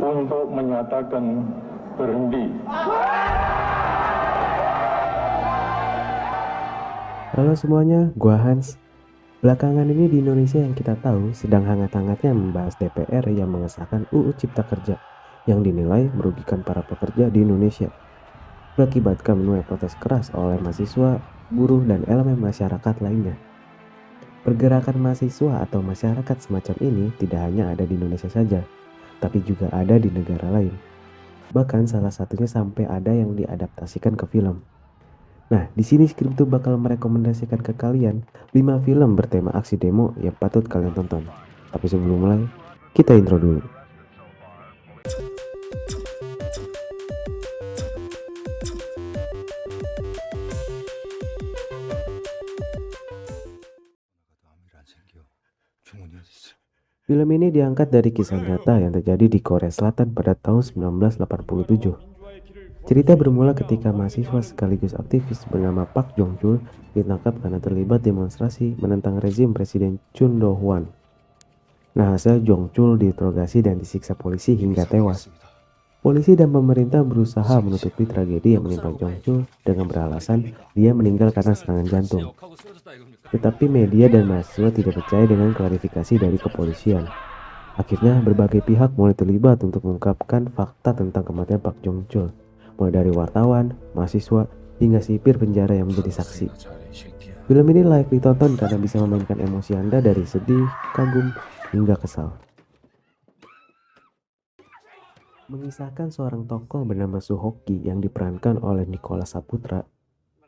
untuk menyatakan berhenti. Halo semuanya, gua Hans. Belakangan ini di Indonesia yang kita tahu sedang hangat-hangatnya membahas DPR yang mengesahkan UU Cipta Kerja yang dinilai merugikan para pekerja di Indonesia. Berakibatkan menuai protes keras oleh mahasiswa, buruh, dan elemen masyarakat lainnya. Pergerakan mahasiswa atau masyarakat semacam ini tidak hanya ada di Indonesia saja, tapi juga ada di negara lain. Bahkan salah satunya sampai ada yang diadaptasikan ke film. Nah, di sini Skripto bakal merekomendasikan ke kalian 5 film bertema aksi demo yang patut kalian tonton. Tapi sebelum mulai, kita intro dulu. Film ini diangkat dari kisah nyata yang terjadi di Korea Selatan pada tahun 1987. Cerita bermula ketika mahasiswa sekaligus aktivis bernama Park Jong Chul ditangkap karena terlibat demonstrasi menentang rezim Presiden Chun Do-hwan. Nah, hasil Jong Chul diinterogasi dan disiksa polisi hingga tewas. Polisi dan pemerintah berusaha menutupi tragedi yang menimpa Jong Chul dengan beralasan dia meninggal karena serangan jantung. Tetapi media dan mahasiswa tidak percaya dengan klarifikasi dari kepolisian. Akhirnya berbagai pihak mulai terlibat untuk mengungkapkan fakta tentang kematian Park Jong Chul, mulai dari wartawan, mahasiswa, hingga sipir penjara yang menjadi saksi. Film ini layak ditonton karena bisa memainkan emosi Anda dari sedih, kagum, hingga kesal. Mengisahkan seorang tokoh bernama Suhoki yang diperankan oleh Nicholas Saputra,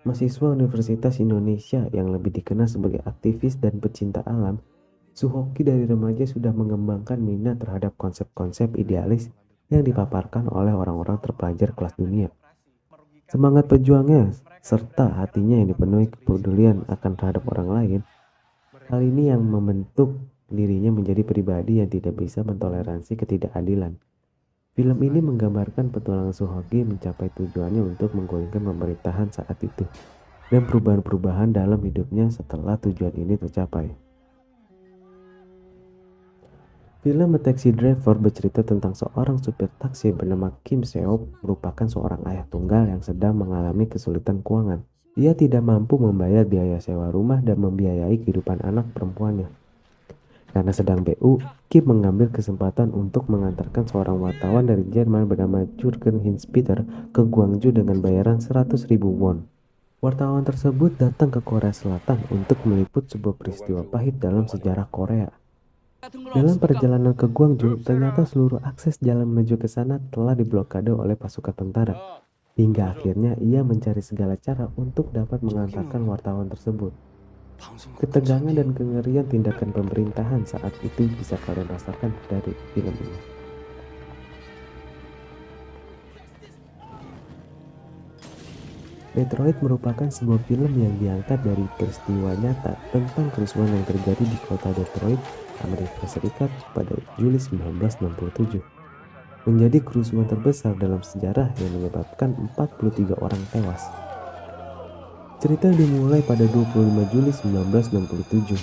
mahasiswa Universitas Indonesia yang lebih dikenal sebagai aktivis dan pecinta alam. Suhoki dari remaja sudah mengembangkan minat terhadap konsep-konsep idealis yang dipaparkan oleh orang-orang terpelajar kelas dunia. Semangat pejuangnya serta hatinya yang dipenuhi kepedulian akan terhadap orang lain, hal ini yang membentuk dirinya menjadi pribadi yang tidak bisa mentoleransi ketidakadilan. Film ini menggambarkan petualangan Suhoki mencapai tujuannya untuk menggulingkan pemerintahan saat itu dan perubahan-perubahan dalam hidupnya setelah tujuan ini tercapai. Film A Taxi Driver bercerita tentang seorang supir taksi bernama Kim Seop, merupakan seorang ayah tunggal yang sedang mengalami kesulitan keuangan. Ia tidak mampu membayar biaya sewa rumah dan membiayai kehidupan anak perempuannya. Karena sedang BU, Kim mengambil kesempatan untuk mengantarkan seorang wartawan dari Jerman bernama Jürgen Hinspeter ke Gwangju dengan bayaran 100.000 won. Wartawan tersebut datang ke Korea Selatan untuk meliput sebuah peristiwa pahit dalam sejarah Korea. Dalam perjalanan ke Gwangju, ternyata seluruh akses jalan menuju ke sana telah diblokade oleh pasukan tentara. Hingga akhirnya ia mencari segala cara untuk dapat mengantarkan wartawan tersebut. Ketegangan dan kengerian tindakan pemerintahan saat itu bisa kalian rasakan dari film ini. Detroit merupakan sebuah film yang diangkat dari peristiwa nyata tentang kerusuhan yang terjadi di kota Detroit, Amerika Serikat pada Juli 1967. Menjadi kerusuhan terbesar dalam sejarah yang menyebabkan 43 orang tewas. Cerita dimulai pada 25 Juli 1967.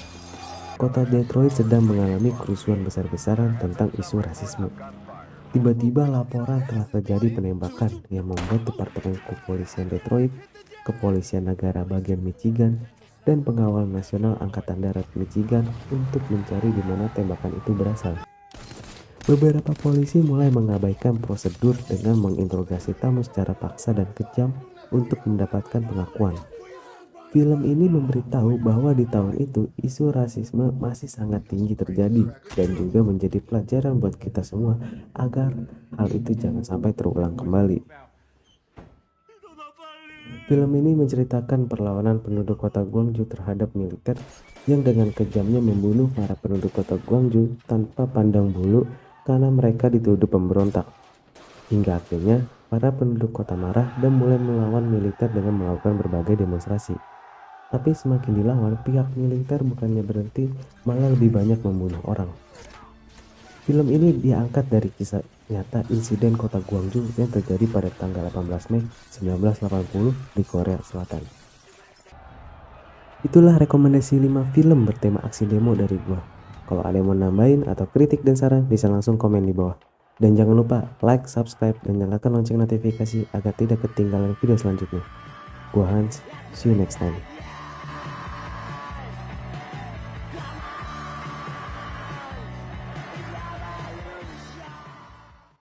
Kota Detroit sedang mengalami kerusuhan besar-besaran tentang isu rasisme. Tiba-tiba laporan telah terjadi penembakan yang membuat Departemen Kepolisian Detroit, Kepolisian Negara bagian Michigan, dan Pengawal Nasional Angkatan Darat Michigan untuk mencari di mana tembakan itu berasal. Beberapa polisi mulai mengabaikan prosedur dengan menginterogasi tamu secara paksa dan kejam untuk mendapatkan pengakuan. Film ini memberitahu bahwa di tahun itu isu rasisme masih sangat tinggi terjadi dan juga menjadi pelajaran buat kita semua agar hal itu jangan sampai terulang kembali. Film ini menceritakan perlawanan penduduk kota Gwangju terhadap militer yang dengan kejamnya membunuh para penduduk kota Gwangju tanpa pandang bulu karena mereka dituduh pemberontak. Hingga akhirnya para penduduk kota marah dan mulai melawan militer dengan melakukan berbagai demonstrasi. Tapi semakin dilawan, pihak militer bukannya berhenti, malah lebih banyak membunuh orang. Film ini diangkat dari kisah nyata insiden kota Gwangju yang terjadi pada tanggal 18 Mei 1980 di Korea Selatan. Itulah rekomendasi 5 film bertema aksi demo dari gua. Kalau ada yang mau nambahin atau kritik dan saran, bisa langsung komen di bawah. Dan jangan lupa like, subscribe, dan nyalakan lonceng notifikasi agar tidak ketinggalan video selanjutnya. Gua Hans, see you next time.